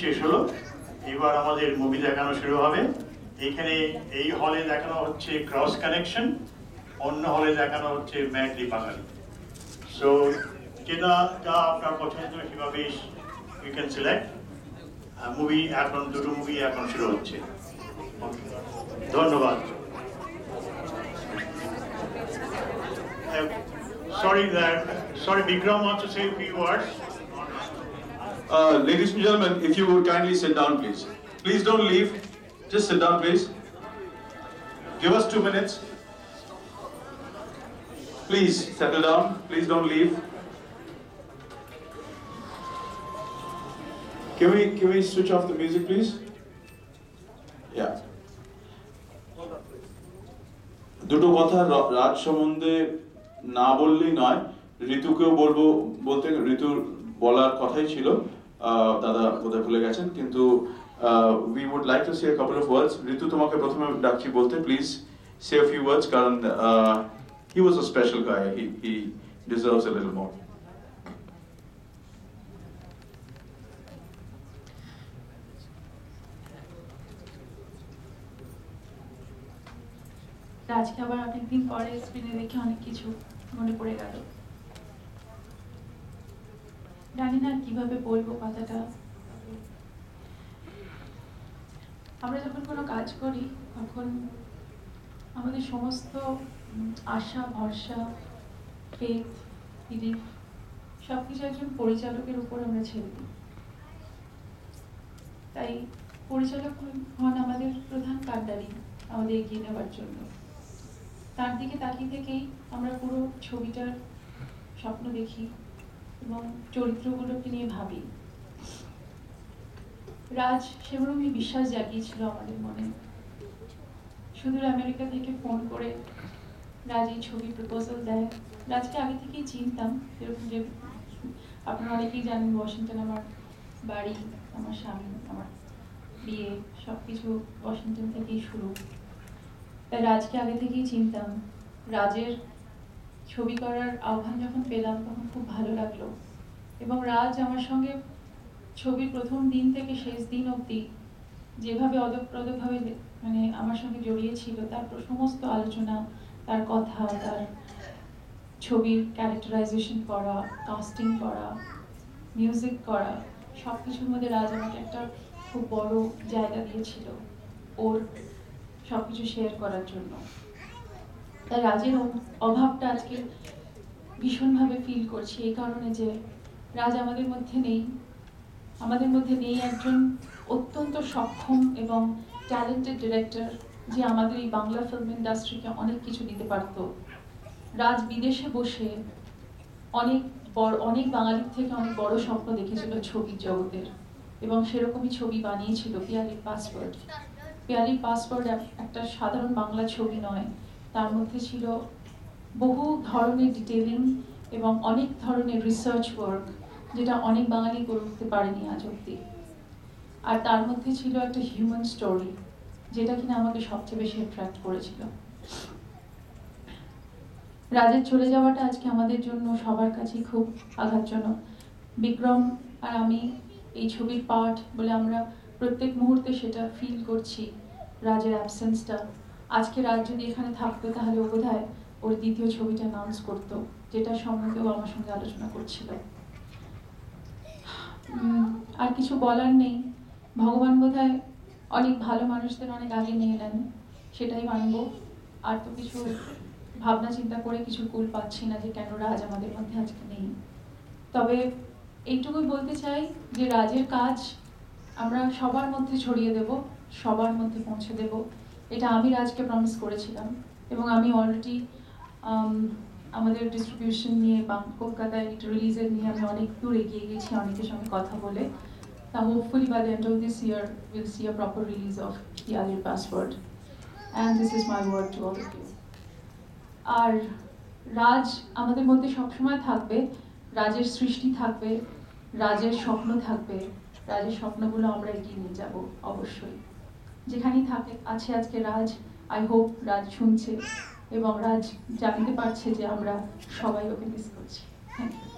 শেষ হলো। এবার আমাদের মুভি দেখানো শুরু হবে। এখানে এই হলে দেখানো হচ্ছে ক্রস কানেকশন, অন্য হলে দেখানো হচ্ছে ম্যাডলি বাঙালি। সো যেটা যা আপনার পছন্দ সেভাবে ইউ ক্যান সিলেক্ট। মুভি এখন দুটো মুভি এখন শুরু হচ্ছে। ধন্যবাদ। Sorry, Bikram wants to say a few words. Ladies and gentlemen, if you would kindly sit down, please. Please don't leave. Just sit down, please. Give us 2 minutes. Please settle down. Please don't leave. Can we switch off the music, please? Yeah. দুটো কথা রাজ সম্বন্ধে না বললেই নয়, ঋতুকেও বলতে ঋতুর বলার কথাই ছিল, দাদা বোধহয় ভুলে গেছেন, কিন্তু we would like to say a couple of words. ঋতু তোমাকে প্রথমে ডাকছি বলতে, please say a few words, কারণ he was a special guy. He deserves a little more. আজকে আবার অনেকদিন পরে স্ক্রিনে দেখে অনেক কিছু মনে পড়ে গেল। জানি না কিভাবে বলবো কথাটা। আমরা যখন কোনো কাজ করি তখন আমাদের সমস্ত আশা, ভরসা, ফেথ, বিলিফ সবকিছু একজন পরিচালকের উপর আমরা ছেড়ে দিই। তাই পরিচালক হন আমাদের প্রধান কাণ্ডারি আমাদের এগিয়ে নেওয়ার জন্য। তার দিকে তাকিয়ে থেকেই আমরা পুরো ছবিটার স্বপ্ন দেখি এবং চরিত্রগুলোকে নিয়ে ভাবি। রাজ সেরকমই বিশ্বাস জাগিয়েছিল আমাদের মনে। সুদূর আমেরিকা থেকে ফোন করে রাজ এই ছবির প্রপোজাল দেয়। রাজকে আগে থেকেই চিনতাম, যেরকম যে আপনারা অনেকেই জানেন ওয়াশিংটন আমার বাড়ি, আমার স্বামী, আমার বিয়ে সবকিছু ওয়াশিংটন থেকেই শুরু। তাই রাজকে আগে থেকেই চিনতাম। রাজের ছবি করার আহ্বান যখন পেলাম তখন খুব ভালো লাগলো এবং রাজ আমার সঙ্গে ছবির প্রথম দিন থেকে শেষ দিন অবধি যেভাবে অদপ্রদভাবে মানে আমার সঙ্গে জড়িয়েছিল, তার সমস্ত আলোচনা, তার কথা, তার ছবির ক্যারেক্টারাইজেশন করা, কাস্টিং করা, মিউজিক করা, সব কিছুর মধ্যে রাজ আমাকে একটা খুব বড় জায়গা দিয়েছিল ওর সবকিছু শেয়ার করার জন্য। তাই রাজের অভাবটা আজকে ভীষণভাবে ফিল করছি এই কারণে যে রাজ আমাদের মধ্যে নেই। আমাদের মধ্যে নেই একজন অত্যন্ত সক্ষম এবং ট্যালেন্টেড ডিরেক্টর যে আমাদের এই বাংলা ফিল্ম ইন্ডাস্ট্রিকে অনেক কিছু দিতে পারত। রাজ বিদেশে বসে অনেক বাঙালির থেকে অনেক বড় স্বপ্ন দেখেছিল ছবির জগতের এবং সেরকমই ছবি বানিয়েছিল পিয়ালির পাসওয়ার্ড। পিয়ালির পাসওয়ার্ড একটা সাধারণ বাংলা ছবি নয়, তার মধ্যে ছিল বহু ধরনের ডিটেলিং এবং অনেক ধরনের রিসার্চ ওয়ার্ক, যেটা অনেক বাঙালি করে উঠতে পারেনি আজ অব্দি। আর তার মধ্যে ছিল একটা হিউম্যান স্টোরি, যেটা কিনা আমাকে সবচেয়ে বেশি অ্যাট্রাক্ট করেছিল। রাজের চলে যাওয়াটা আজকে আমাদের জন্য সবার কাছেই খুব আঘাতজনক। বিক্রম আর আমি এই ছবির পার্ট বলে আমরা প্রত্যেক মুহূর্তে সেটা ফিল করছি, রাজের অ্যাবসেন্সটা। আজকে রাজ যদি এখানে থাকতো তাহলে ও বোধহয় ওর দ্বিতীয় ছবিটা অ্যানাউন্স করতো, যেটা সম্বন্ধেও আমার সঙ্গে আলোচনা করছিল। আর কিছু বলার নেই। ভগবান বোধহয় অনেক ভালো মানুষদের অনেক আগে নিয়ে নেন, সেটাই মানবো। আর তো কিছু ভাবনা চিন্তা করে কিছু কুল পাচ্ছি না যে কেন রাজ আমাদের মধ্যে আজকে নেই। তবে এইটুকুই বলতে চাই যে রাজের কাজ আমরা সবার মধ্যে ছড়িয়ে দেব, সবার মধ্যে পৌঁছে দেব, এটা আমি রাজকে প্রমিস করেছিলাম। এবং আমি অলরেডি আমাদের ডিস্ট্রিবিউশন নিয়ে বা কলকাতায় রিলিজের নিয়ে আমি অনেক দূর এগিয়ে গেছি অনেকের সঙ্গে কথা বলে। তা hopefully by the end of this year will see a proper release of পিয়ালির password, and this is my word to all of you. আর রাজ আমাদের মধ্যে সবসময় থাকবে, রাজের সৃষ্টি থাকবে, রাজের স্বপ্ন থাকবে, রাজের স্বপ্নগুলো আমরা এগিয়ে নিয়ে যাব অবশ্যই। যেখানেই থাকে আছে আজকে রাজ, আই হোপ রাজ শুনছে এবং রাজ জানতে পারছে যে আমরা সবাই ওকে মিস করছি। Thank you.